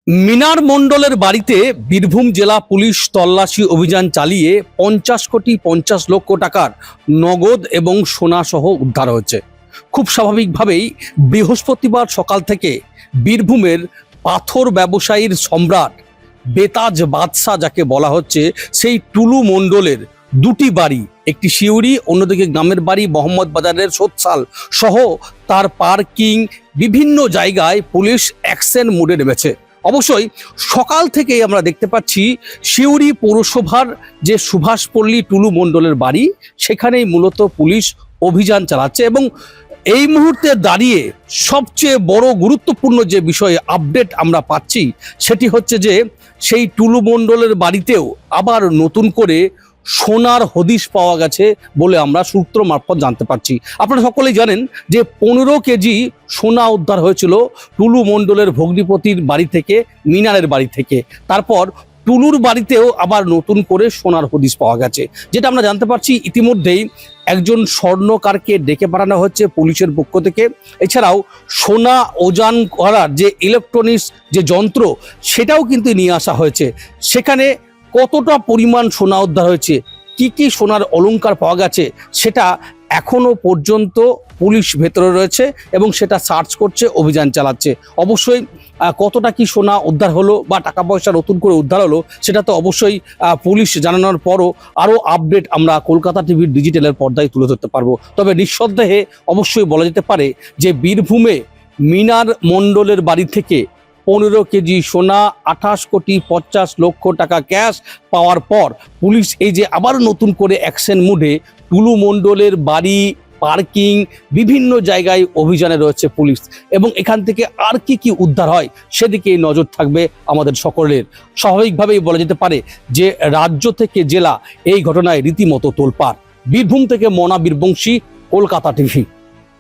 মিনার মণ্ডলের বাড়িতে বীরভূম জেলা পুলিশ তল্লাশি অভিযান চালিয়ে 50 কোটি 50 লক্ষ টাকার নগদ এবং সোনা সহ উদ্ধার হয়েছে। খুব স্বাভাবিকভাবেই বৃহস্পতিবার সকাল থেকে বীরভূমের পাথর ব্যবসায়ীর সম্রাট বেতাজ বাদশা যাকে বলা হচ্ছে সেই টুলু মণ্ডলের দুটি বাড়ি, একটি শিউরি, অন্যদিকে গ্রামের বাড়ি মোহাম্মদ বাজারের সোৎসাল সহ তার পার্কিং বিভিন্ন জায়গায় পুলিশ অ্যাকশন মোডে নেমেছে। অবশ্যই সকাল থেকেই আমরা দেখতে পাচ্ছি সিউড়ি পৌরসভার যে সুভাষপল্লী টুলু মণ্ডলের বাড়ি সেখানেই মূলত পুলিশ অভিযান চালাচ্ছে এবং এই মুহূর্তে দাঁড়িয়ে সবচেয়ে বড় গুরুত্বপূর্ণ যে বিষয়ে আপডেট আমরা পাচ্ছি সেটি হচ্ছে যে সেই টুলু মণ্ডলের বাড়িতেও আবার নতুন করে সোনার হদিশ পাওয়া গেছে বলে আমরা সূত্র মারফত জানতে পারছি। আপনারা সকলেই জানেন যে 15 কেজি সোনা উদ্ধার হয়েছিল টুলু মণ্ডলের ভগ্নিপতির বাড়ি থেকে, মিনারের বাড়ি থেকে। তারপর টুলুর বাড়িতেও আবার নতুন করে সোনার হদিশ পাওয়া গেছে। যেটা আমরা জানতে পারছি ইতিমধ্যেই একজন স্বর্ণকারকে ডেকে পাঠানো হচ্ছে পুলিশের পক্ষ থেকে। এছাড়াও সোনা ওজন করার যে ইলেকট্রনিক্স যে যন্ত্র সেটাও কিন্তু নিয়ে আসা হয়েছে। সেখানে কতটা পরিমাণ সোনা উদ্ধার হয়েছে, কি কি সোনার অলংকার পাওয়া গেছে সেটা এখনো পর্যন্ত পুলিশ ভেতরে রয়েছে এবং সেটা সার্চ করছে, অভিযান চালাচ্ছে। অবশ্যই কতটা কি সোনা উদ্ধার হলো বা টাকা পয়সা নতুন করে উদ্ধার হলো সেটা তো অবশ্যই পুলিশ জানানোর পরও আরও আপডেট আমরা কলকাতা টিভির ডিজিটালের পর্দায় তুলে ধরতে পারবো। তবে নিঃসন্দেহে অবশ্যই বলা যেতে পারে যে বীরভূমে মিনার মণ্ডলের বাড়ি থেকে 15 কেজি সোনা, 28 কোটি 50 লক্ষ টাকা ক্যাশ পাওয়ার পর পুলিশ এই যে আবার নতুন করে অ্যাকশন মুডে টুলু মণ্ডলের বাড়ি, পার্কিং বিভিন্ন জায়গায় অভিযানে রয়েছে পুলিশ এবং এখান থেকে আর কি কি উদ্ধার হয় সেদিকে নজর থাকবে আমাদের সকলের। স্বাভাবিকভাবেই বলা যেতে পারে যে রাজ্য থেকে জেলা এই ঘটনায় রীতিমতো তোলপাড়। বীরভূম থেকে মনা বীরবংশী, কলকাতা টিভি।